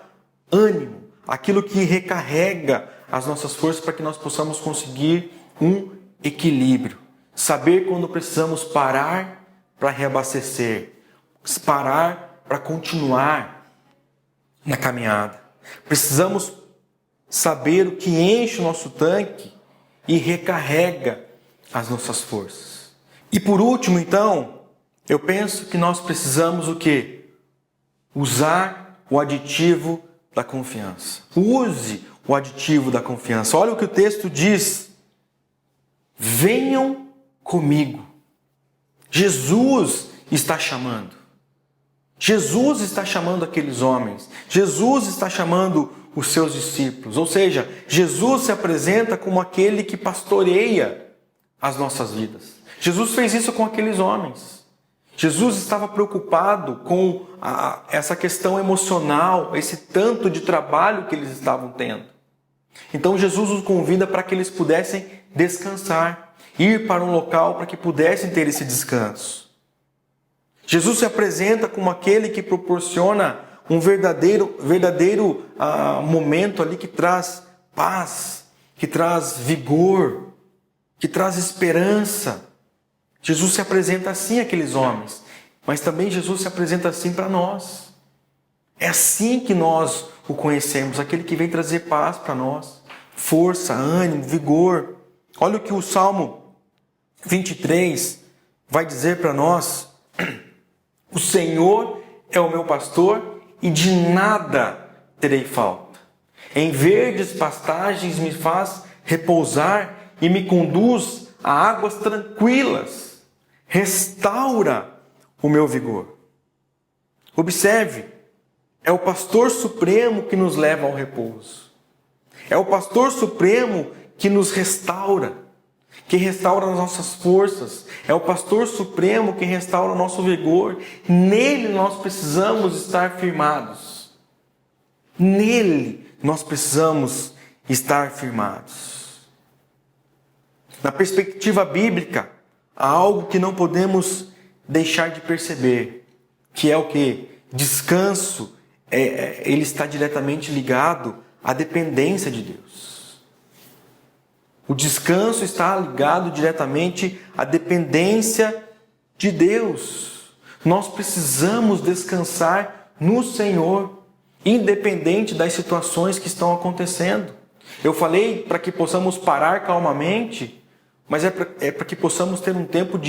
ânimo, aquilo que recarrega as nossas forças para que nós possamos conseguir um equilíbrio. Saber quando precisamos parar para reabastecer, parar para continuar na caminhada. Precisamos saber o que enche o nosso tanque e recarrega as nossas forças. E por último, então, eu penso que nós precisamos o quê? Usar o aditivo da confiança. Use o aditivo da confiança. Olha o que o texto diz. Venham comigo. Jesus está chamando. Jesus está chamando aqueles homens. Jesus está chamando os seus discípulos. Ou seja, Jesus se apresenta como aquele que pastoreia as nossas vidas. Jesus fez isso com aqueles homens. Jesus estava preocupado com essa questão emocional, esse tanto de trabalho que eles estavam tendo. Então Jesus os convida para que eles pudessem descansar, ir para um local para que pudessem ter esse descanso. Jesus se apresenta como aquele que proporciona um verdadeiro momento ali que traz paz, que traz vigor, que traz esperança. Jesus se apresenta assim àqueles homens, mas também Jesus se apresenta assim para nós. É assim que nós o conhecemos, aquele que vem trazer paz para nós, força, ânimo, vigor. Olha o que o Salmo 23 vai dizer para nós. O Senhor é o meu pastor e de nada terei falta. Em verdes pastagens me faz repousar e me conduz a águas tranquilas. Restaura o meu vigor. Observe, é o pastor supremo que nos leva ao repouso. É o pastor supremo que nos restaura, que restaura as nossas forças. É o pastor supremo que restaura o nosso vigor. Nele nós precisamos estar firmados. Nele nós precisamos estar firmados. Na perspectiva bíblica, há algo que não podemos deixar de perceber, que é o que? Descanso, ele está diretamente ligado à dependência de Deus. O descanso está ligado diretamente à dependência de Deus. Nós precisamos descansar no Senhor, independente das situações que estão acontecendo. Eu falei para que possamos parar calmamente, mas é para que possamos ter um tempo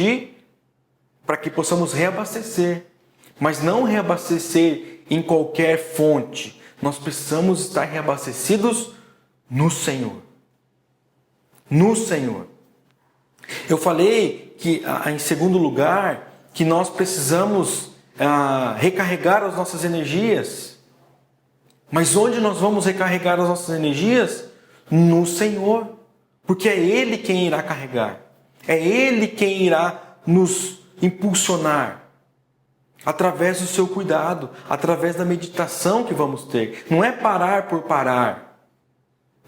para que possamos reabastecer. Mas não reabastecer em qualquer fonte. Nós precisamos estar reabastecidos no Senhor. No Senhor. Eu falei que, em segundo lugar, que nós precisamos recarregar as nossas energias. Mas onde nós vamos recarregar as nossas energias? No Senhor. Porque é Ele quem irá carregar. É Ele quem irá nos impulsionar. Através do seu cuidado, através da meditação que vamos ter. Não é parar por parar.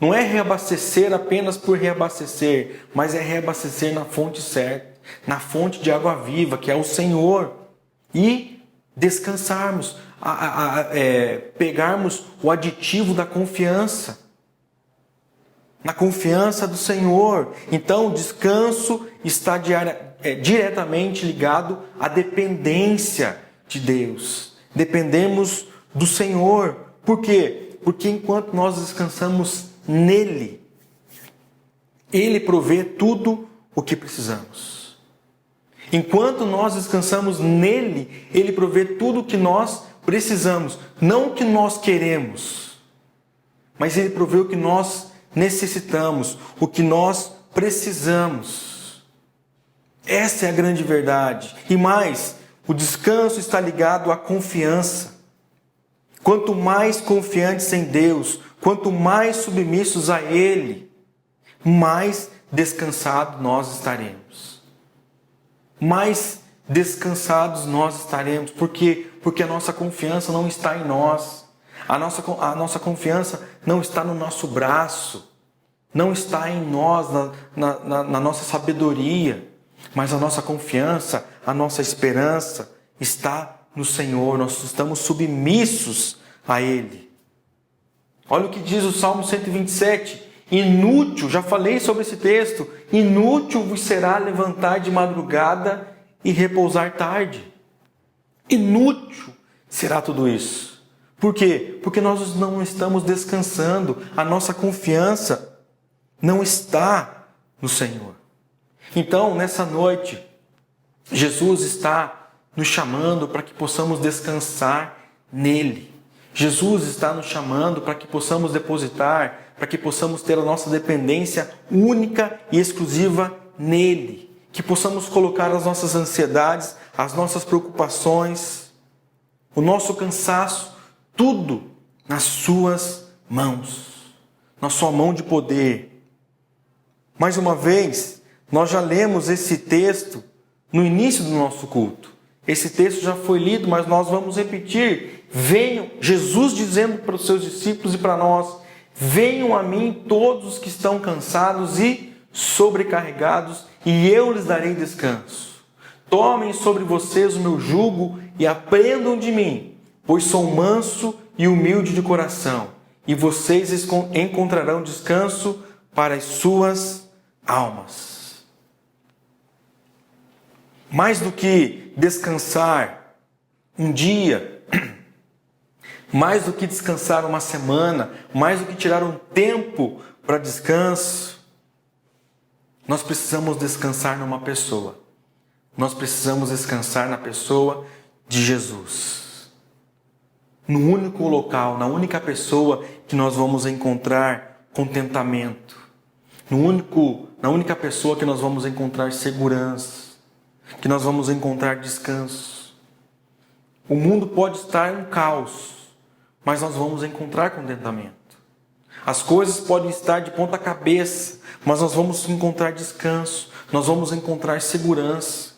Não é reabastecer apenas por reabastecer, mas é reabastecer na fonte certa, na fonte de água viva, que é o Senhor. E descansarmos, pegarmos o aditivo da confiança. Na confiança do Senhor. Então, o descanso está diretamente ligado à dependência de Deus. Dependemos do Senhor. Por quê? Porque enquanto nós descansamos nele, Ele provê tudo o que precisamos. Enquanto nós descansamos nele, Ele provê tudo o que nós precisamos, não o que nós queremos, mas Ele proveu o que nós necessitamos, o que nós precisamos. Essa é a grande verdade. E mais, o descanso está ligado à confiança. Quanto mais confiantes em Deus, quanto mais submissos a Ele, mais descansados nós estaremos. Mais descansados nós estaremos. Por quê? Porque a nossa confiança não está em nós. A nossa confiança não está no nosso braço. Não está em nós, na nossa sabedoria. Mas a nossa confiança, a nossa esperança está no Senhor. Nós estamos submissos a Ele. Olha o que diz o Salmo 127. Inútil, já falei sobre esse texto, inútil vos será levantar de madrugada e repousar tarde. Inútil será tudo isso. Por quê? Porque nós não estamos descansando. A nossa confiança não está no Senhor. Então, nessa noite, Jesus está nos chamando para que possamos descansar nele. Jesus está nos chamando para que possamos depositar, para que possamos ter a nossa dependência única e exclusiva nele. Que possamos colocar as nossas ansiedades, as nossas preocupações, o nosso cansaço, tudo nas suas mãos, na sua mão de poder. Mais uma vez, nós já lemos esse texto no início do nosso culto. Esse texto já foi lido, mas nós vamos repetir. Venham, Jesus dizendo para os seus discípulos e para nós: venham a mim todos os que estão cansados e sobrecarregados, e eu lhes darei descanso. Tomem sobre vocês o meu jugo e aprendam de mim, pois sou manso e humilde de coração, e vocês encontrarão descanso para as suas almas. Mais do que descansar um dia, mais do que descansar uma semana, mais do que tirar um tempo para descanso, nós precisamos descansar numa pessoa. Nós precisamos descansar na pessoa de Jesus. No único local, na única pessoa que nós vamos encontrar contentamento. Na única pessoa que nós vamos encontrar segurança. Que nós vamos encontrar descanso. O mundo pode estar em caos, mas nós vamos encontrar contentamento. As coisas podem estar de ponta cabeça, mas nós vamos encontrar descanso, nós vamos encontrar segurança.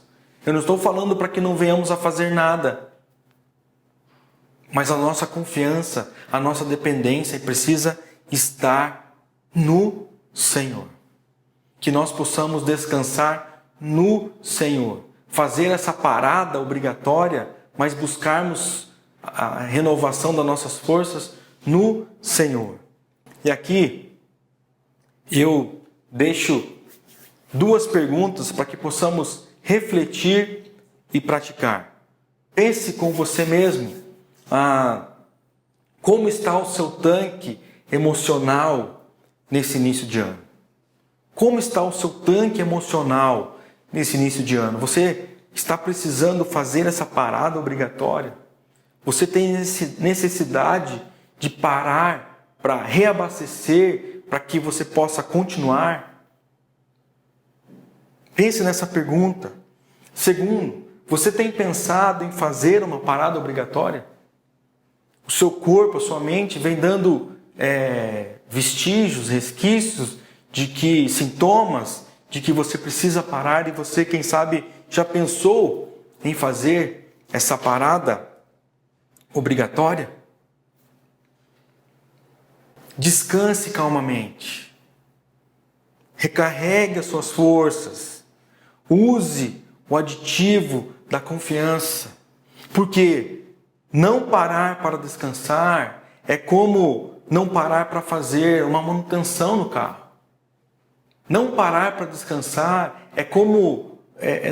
Eu não estou falando para que não venhamos a fazer nada, mas a nossa confiança, a nossa dependência precisa estar no Senhor. Que nós possamos descansar no Senhor, fazer essa parada obrigatória, mas buscarmos a renovação das nossas forças no Senhor. E aqui eu deixo duas perguntas para que possamos refletir e praticar. Pense com você mesmo, como está o seu tanque emocional nesse início de ano? Como está o seu tanque emocional nesse início de ano? Você está precisando fazer essa parada obrigatória? Você tem necessidade de parar para reabastecer, para que você possa continuar? Pense nessa pergunta. Segundo, você tem pensado em fazer uma parada obrigatória? O seu corpo, a sua mente vem dando vestígios, resquícios de que sintomas de que você precisa parar, e você, quem sabe, já pensou em fazer essa parada obrigatória? Descanse calmamente. Recarregue as suas forças. Use o aditivo da confiança. Porque não parar para descansar é como não parar para fazer uma manutenção no carro. Não parar para descansar é como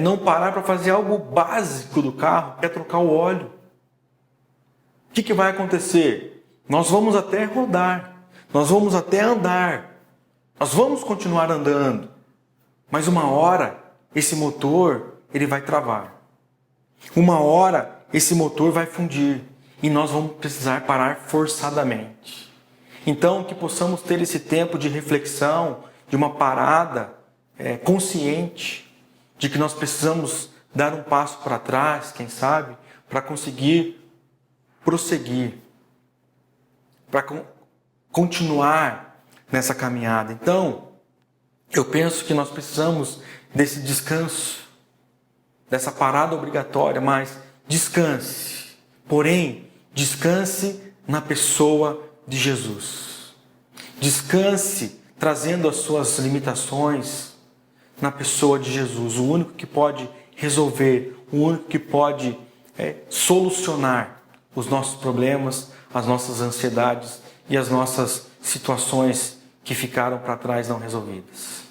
não parar para fazer algo básico do carro, que é trocar o óleo. O que vai acontecer? Nós vamos até rodar. Nós vamos até andar, nós vamos continuar andando, mas uma hora esse motor ele vai travar, uma hora esse motor vai fundir, e nós vamos precisar parar forçadamente. Então, que possamos ter esse tempo de reflexão, de uma parada consciente, de que nós precisamos dar um passo para trás, quem sabe, para conseguir prosseguir, para continuar nessa caminhada. Então, eu penso que nós precisamos desse descanso, dessa parada obrigatória, mas descanse. Porém, descanse na pessoa de Jesus. Descanse trazendo as suas limitações na pessoa de Jesus, o único que pode resolver, o único que pode solucionar os nossos problemas, as nossas ansiedades e as nossas situações que ficaram para trás não resolvidas.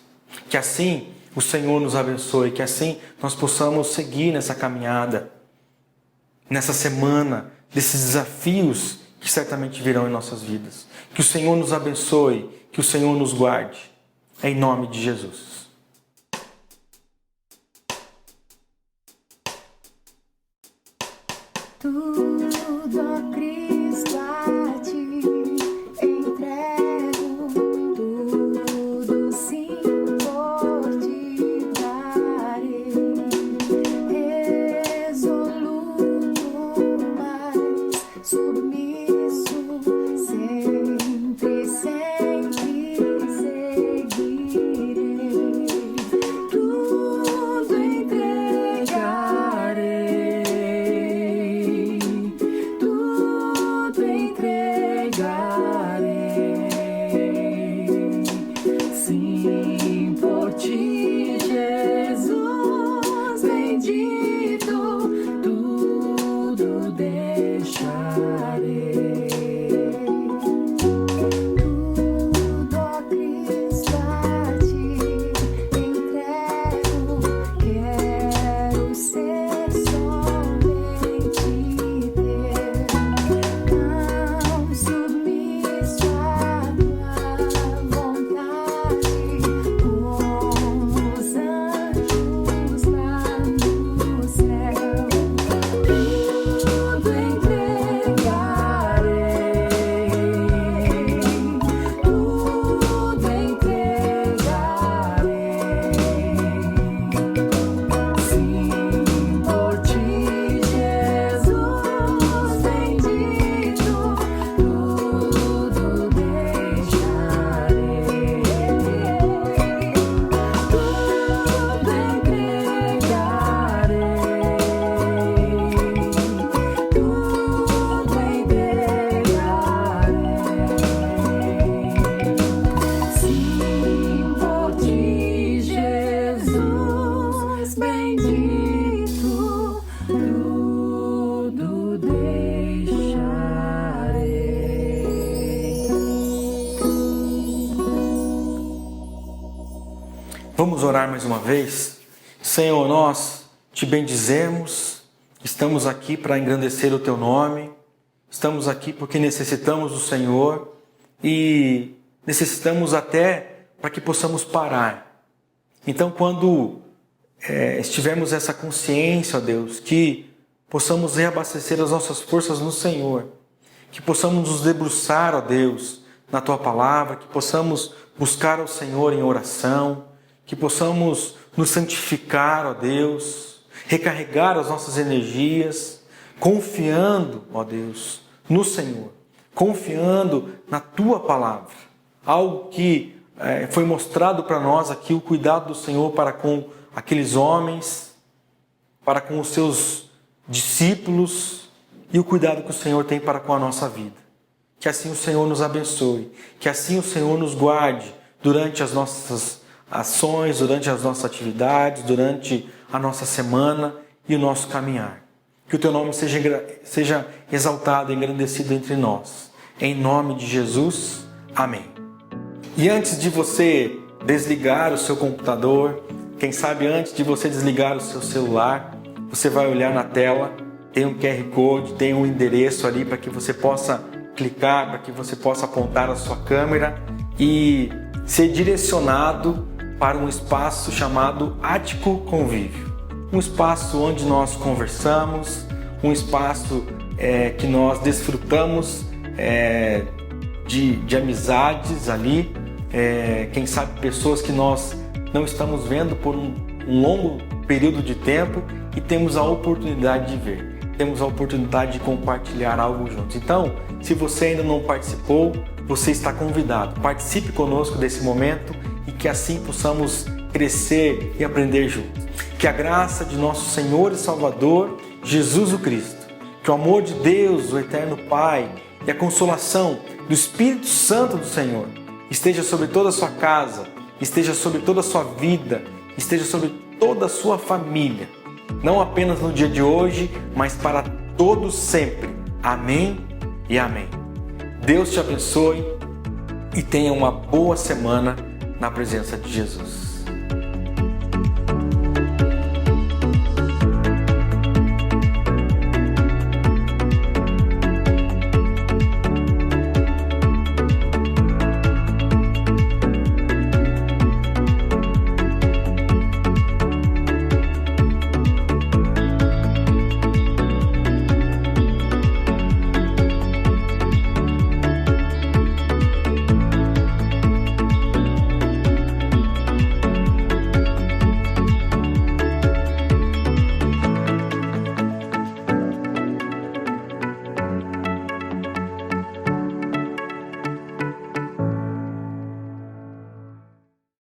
Que assim o Senhor nos abençoe, que assim nós possamos seguir nessa caminhada, nessa semana, desses desafios que certamente virão em nossas vidas. Que o Senhor nos abençoe, que o Senhor nos guarde, em nome de Jesus. Tudo a Cristo a ti entrego, tudo sim por ti darei, resoluto, mas submisso, sempre seguirei, tudo entregarei. Sim, por ti, Jesus bendito, tudo deixarei. Tudo a Cristo a ti entrego, quero ser somente teu, não submisso a tua vontade, como os anjos lá no céu. Tudo entregarei, tudo entregarei. Sim, por ti, Jesus bendito, tudo deixarei. Tudo entregarei, tudo entregarei. Sim, por ti, Jesus bendito, tudo deixarei. Vamos orar mais uma vez? Senhor, nós te bendizemos, estamos aqui para engrandecer o teu nome, estamos aqui porque necessitamos do Senhor e necessitamos até para que possamos parar. Então, quando estivermos essa consciência, ó Deus, que possamos reabastecer as nossas forças no Senhor, que possamos nos debruçar, ó Deus, na tua palavra, que possamos buscar ao Senhor em oração, que possamos nos santificar, ó Deus, recarregar as nossas energias, confiando, ó Deus, no Senhor, confiando na tua palavra, algo que foi mostrado para nós aqui, o cuidado do Senhor para com aqueles homens, para com os seus discípulos e o cuidado que o Senhor tem para com a nossa vida. Que assim o Senhor nos abençoe, que assim o Senhor nos guarde durante as nossas ações, durante as nossas atividades, durante a nossa semana e o nosso caminhar. Que o teu nome seja exaltado e engrandecido entre nós. Em nome de Jesus, amém. E antes de você desligar o seu computador, quem sabe antes de você desligar o seu celular, você vai olhar na tela, tem um QR Code, tem um endereço ali para que você possa clicar, para que você possa apontar a sua câmera e ser direcionado para um espaço chamado Ático Convívio. Um espaço onde nós conversamos, um espaço que nós desfrutamos de amizades ali, quem sabe pessoas que nós não estamos vendo por um longo período de tempo e temos a oportunidade de ver, temos a oportunidade de compartilhar algo juntos. Então, se você ainda não participou, você está convidado. Participe conosco desse momento e que assim possamos crescer e aprender juntos. Que a graça de nosso Senhor e Salvador, Jesus o Cristo, que o amor de Deus, o Eterno Pai, e a consolação do Espírito Santo do Senhor esteja sobre toda a sua casa, esteja sobre toda a sua vida, esteja sobre toda a sua família, não apenas no dia de hoje, mas para todos sempre. Amém e amém. Deus te abençoe e tenha uma boa semana na presença de Jesus.